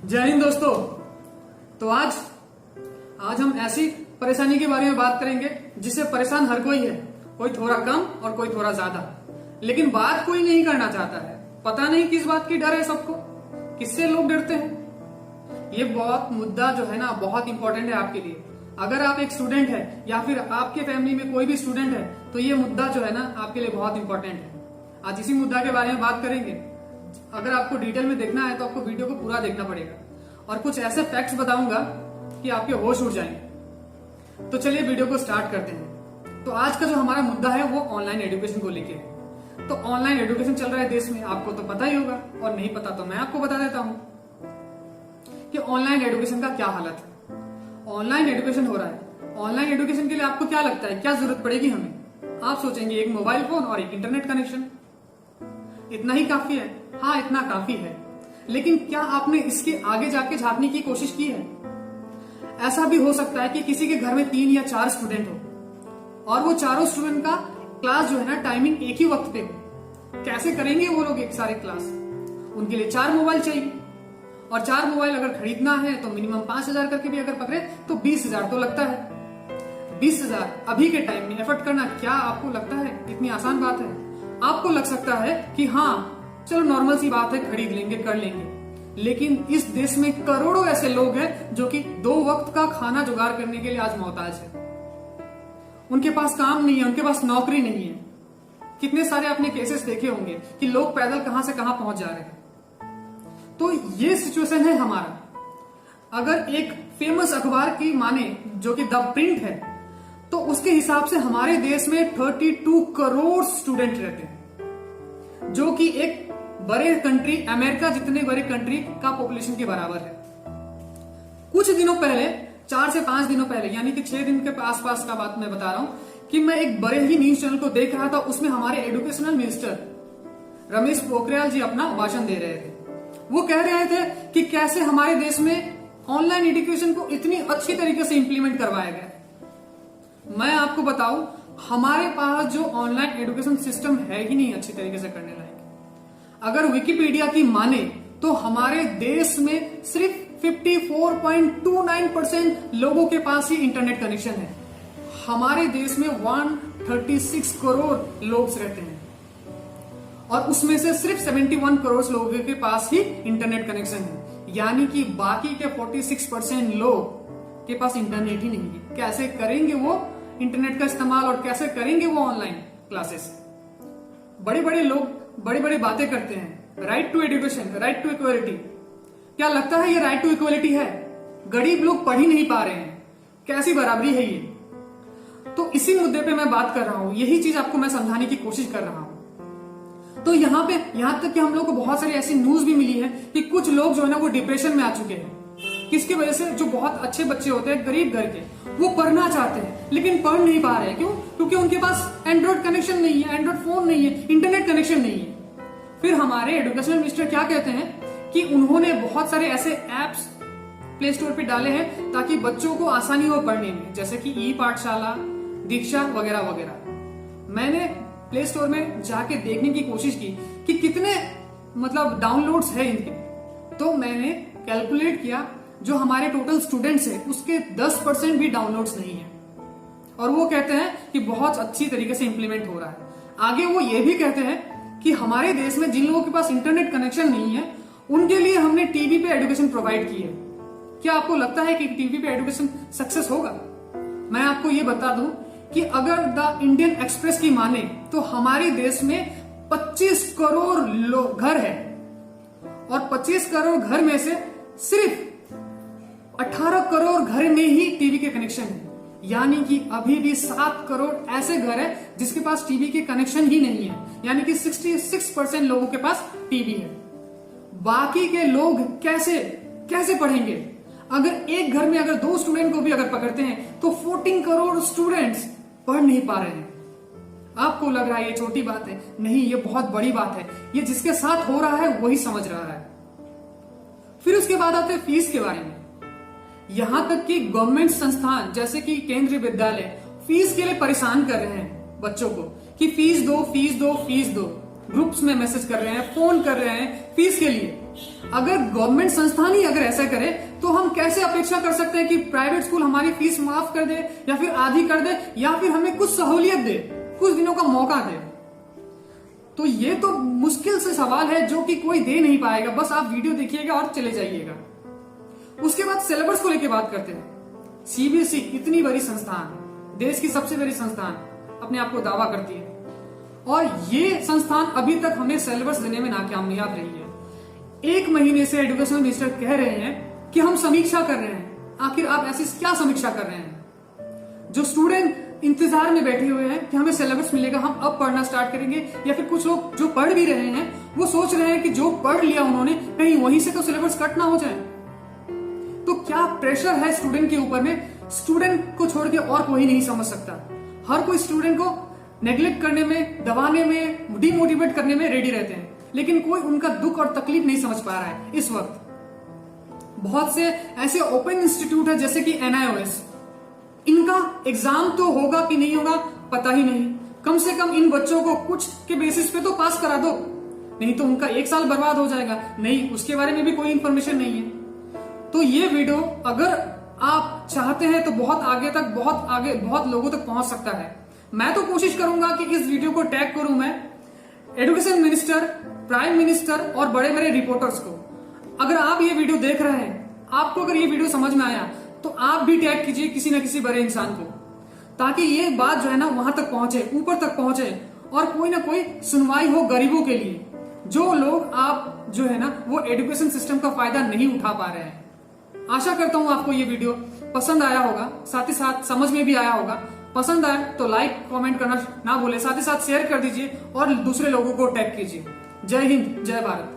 जय हिंद दोस्तों। तो आज हम ऐसी परेशानी के बारे में बात करेंगे जिससे परेशान हर कोई है, कोई थोड़ा कम और कोई थोड़ा ज्यादा, लेकिन बात कोई नहीं करना चाहता है। पता नहीं किस बात की डर है सबको, किससे लोग डरते हैं। ये बहुत मुद्दा जो है ना बहुत इंपॉर्टेंट है आपके लिए। अगर आप एक स्टूडेंट है या फिर आपके फैमिली में कोई भी स्टूडेंट है तो ये मुद्दा जो है ना आपके लिए बहुत इंपॉर्टेंट है। आज इसी मुद्दा के बारे में बात करेंगे। अगर आपको डिटेल में देखना है तो आपको वीडियो को पूरा देखना पड़ेगा और कुछ ऐसे फैक्ट्स बताऊंगा कि आपके होश उड़ जाएंगे। तो चलिए वीडियो को स्टार्ट करते हैं। तो आज का जो हमारा मुद्दा है वो ऑनलाइन एजुकेशन को लेके है। तो ऑनलाइन एजुकेशन चल रहा है देश में, आपको तो पता ही होगा, और नहीं पता तो मैं आपको बता देता हूं कि ऑनलाइन एजुकेशन का क्या हालत है। ऑनलाइन एजुकेशन हो रहा है। ऑनलाइन एजुकेशन के लिए आपको क्या लगता है क्या जरूरत पड़ेगी हमें? आप सोचेंगे एक मोबाइल फोन और एक इंटरनेट कनेक्शन, इतना ही काफी है। हाँ, इतना काफी है, लेकिन क्या आपने इसके आगे जाके झांकने की कोशिश की है? ऐसा भी हो सकता है कि किसी के घर में 3 या 4 स्टूडेंट हो और वो चारों स्टूडेंट का क्लास जो है ना टाइमिंग एक ही वक्त पे हो। कैसे करेंगे वो लोग एक सारे क्लास? उनके लिए 4 मोबाइल चाहिए, और 4 मोबाइल अगर खरीदना है तो मिनिमम 5,000 करके भी अगर पकड़े तो 20,000 तो लगता है। 20,000 अभी के टाइम में एफर्ट करना क्या आपको लगता है इतनी आसान बात है? आपको लग सकता है कि हाँ चलो नॉर्मल सी बात है, खरीद लेंगे, कर लेंगे, लेकिन इस देश में करोड़ों ऐसे लोग हैं जो कि 2 वक्त का खाना जुगाड़ करने के लिए आज मोहताज है। उनके पास काम नहीं है, उनके पास नौकरी नहीं है। कितने सारे आपने केसेस देखे होंगे कि लोग पैदल कहां से कहां पहुंच जा रहे हैं। तो ये सिचुएशन है हमारा। अगर एक फेमस अखबार की माने जो कि द प्रिंट है, तो उसके हिसाब से हमारे देश में 32 करोड़ स्टूडेंट रहते हैं, जो कि एक बड़े कंट्री, अमेरिका जितने बड़े कंट्री का पॉपुलेशन के बराबर है। कुछ दिनों पहले, 4 से 5 दिनों पहले, यानी कि 6 दिन के आसपास का बात मैं बता रहा हूं कि मैं एक बड़े ही न्यूज चैनल को देख रहा था। उसमें हमारे एजुकेशनल मिनिस्टर रमेश पोखरियाल जी अपना भाषण दे रहे थे। वो कह रहे थे कि कैसे हमारे देश में ऑनलाइन एजुकेशन को इतनी अच्छी तरीके से इंप्लीमेंट करवाया गया है। मैं आपको बताऊं, हमारे पास जो ऑनलाइन एजुकेशन सिस्टम है ही नहीं अच्छी तरीके से करने लायक। अगर विकिपीडिया की माने तो हमारे देश में सिर्फ 54.29% लोगों के पास ही इंटरनेट कनेक्शन है। हमारे देश में 136 करोड़ लोग रहते हैं और उसमें से सिर्फ 71 करोड़ लोगों के पास ही इंटरनेट कनेक्शन है, यानी कि बाकी के 46% लोग के पास इंटरनेट ही नहीं है। कैसे करेंगे वो इंटरनेट का इस्तेमाल और कैसे करेंगे वो ऑनलाइन क्लासेस? बड़े बड़े लोग बड़ी बड़ी बातें करते हैं, right to education, right to equality. क्या लगता है ये राइट टू इक्वलिटी है? गरीब लोग पढ़ ही नहीं पा रहे हैं, कैसी बराबरी है ये? तो इसी मुद्दे पे मैं बात कर रहा हूं, यही चीज आपको मैं समझाने की कोशिश कर रहा हूं। तो यहां तक कि हम लोग को बहुत सारी ऐसी न्यूज भी मिली है कि कुछ लोग जो है ना वो डिप्रेशन में आ चुके हैं। किसकी वजह से? जो बहुत अच्छे बच्चे होते हैं गरीब घर के, वो पढ़ना चाहते हैं लेकिन पढ़ नहीं पा रहे हैं। क्यों? क्योंकि उनके पास एंड्रॉइड कनेक्शन नहीं है, एंड्रॉइड फोन नहीं है, इंटरनेट कनेक्शन नहीं है। फिर हमारे एजुकेशनल मिनिस्टर क्या कहते हैं कि उन्होंने बहुत सारे ऐसे एप्स प्ले स्टोर पे डाले हैं ताकि बच्चों को आसानी हो पढ़ने में, जैसे कि ई पाठशाला, दीक्षा वगैरह वगैरह। मैंने प्ले स्टोर में जाके देखने की कोशिश की कि कितने डाउनलोड्स है इनके। तो मैंने कैलकुलेट किया, जो हमारे टोटल स्टूडेंट्स है उसके 10% भी डाउनलोड्स नहीं है, और वो कहते हैं कि बहुत अच्छी तरीके से इंप्लीमेंट हो रहा है। आगे वो ये भी कहते हैं कि हमारे देश में जिन लोगों के पास इंटरनेट कनेक्शन नहीं है उनके लिए हमने टीवी पे एजुकेशन प्रोवाइड की है। क्या आपको लगता है कि टीवी पे एजुकेशन सक्सेस होगा? मैं आपको ये बता दूं कि अगर द इंडियन एक्सप्रेस की माने तो हमारे देश में 25 करोड़ घर है, और 25 करोड़ घर में से सिर्फ 18 करोड़ घर में ही टीवी के कनेक्शन है, यानी कि अभी भी 7 करोड़ ऐसे घर है जिसके पास टीवी के कनेक्शन ही नहीं है, यानी कि 66% लोगों के पास टीवी है। बाकी के लोग कैसे पढ़ेंगे? अगर एक घर में अगर 2 स्टूडेंट को भी अगर पकड़ते हैं तो 14 करोड़ स्टूडेंट्स पढ़ नहीं पा रहे हैं। आपको लग रहा है ये छोटी बात है? नहीं, ये बहुत बड़ी बात है। ये जिसके साथ हो रहा है वही समझ रहा है। फिर उसके बाद आते हैं फीस के बारे में। यहां तक कि गवर्नमेंट संस्थान जैसे कि केंद्रीय विद्यालय फीस के लिए परेशान कर रहे हैं बच्चों को कि फीस दो, फीस दो, फीस दो। ग्रुप्स में मैसेज कर रहे हैं, फोन कर रहे हैं फीस के लिए अगर गवर्नमेंट संस्थान ही अगर ऐसा करे तो हम कैसे अपेक्षा कर सकते हैं कि प्राइवेट स्कूल हमारी फीस माफ कर दे या फिर आधी कर दे या फिर हमें कुछ सहूलियत दे, कुछ दिनों का मौका दे। तो ये तो मुश्किल से सवाल है जो कि कोई दे नहीं पाएगा। बस आप वीडियो देखिएगा और चले जाइएगा। उसके बाद सिलेबस को लेकर बात करते हैं। सीबीएसई इतनी बड़ी संस्थान, देश की सबसे बड़ी संस्थान अपने आप को दावा करती है और ये संस्थान अभी तक हमें सिलेबस देने में नाकामयाब रही है। 1 महीने से एजुकेशन मिनिस्टर कह रहे हैं कि हम समीक्षा कर रहे हैं। आखिर आप ऐसी क्या समीक्षा कर रहे हैं? जो स्टूडेंट इंतजार में बैठे हुए हैं कि हमें सिलेबस मिलेगा, हम अब पढ़ना स्टार्ट करेंगे, या फिर कुछ लोग जो पढ़ भी रहे हैं वो सोच रहे हैं कि जो पढ़ लिया उन्होंने कहीं वहीं से तो सिलेबस कट ना हो जाए। तो क्या प्रेशर है स्टूडेंट के ऊपर में, स्टूडेंट को छोड़ के और कोई नहीं समझ सकता। हर कोई स्टूडेंट को नेग्लेक्ट करने में, दबाने में, डिमोटिवेट करने में रेडी रहते हैं, लेकिन कोई उनका दुख और तकलीफ नहीं समझ पा रहा है इस वक्त। बहुत से ऐसे ओपन इंस्टीट्यूट है जैसे कि NIOS, इनका एग्जाम तो होगा कि नहीं होगा पता ही नहीं। कम से कम इन बच्चों को कुछ के बेसिस पे तो पास करा दो, नहीं तो उनका 1 साल बर्बाद हो जाएगा। नहीं, उसके बारे में भी कोई इंफॉर्मेशन नहीं है। तो ये वीडियो अगर आप चाहते हैं तो बहुत आगे तक, बहुत लोगों तक पहुंच सकता है। मैं तो कोशिश करूंगा कि इस वीडियो को टैग करूं मैं एजुकेशन मिनिस्टर, प्राइम मिनिस्टर और बड़े बड़े रिपोर्टर्स को। अगर आप ये वीडियो देख रहे हैं, आपको अगर ये वीडियो समझ में आया तो आप भी टैग कीजिए किसी न किसी बड़े इंसान को, ताकि ये बात जो है ना वहां तक पहुंचे, ऊपर तक पहुंचे और कोई ना कोई सुनवाई हो गरीबों के लिए, जो लोग आप जो है ना वो एजुकेशन सिस्टम का फायदा नहीं उठा पा रहे हैं। आशा करता हूं आपको ये वीडियो पसंद आया होगा, साथ ही साथ समझ में भी आया होगा। पसंद आए तो लाइक कमेंट करना ना भूले, साथ ही साथ शेयर कर दीजिए और दूसरे लोगों को टैग कीजिए। जय हिंद, जय भारत।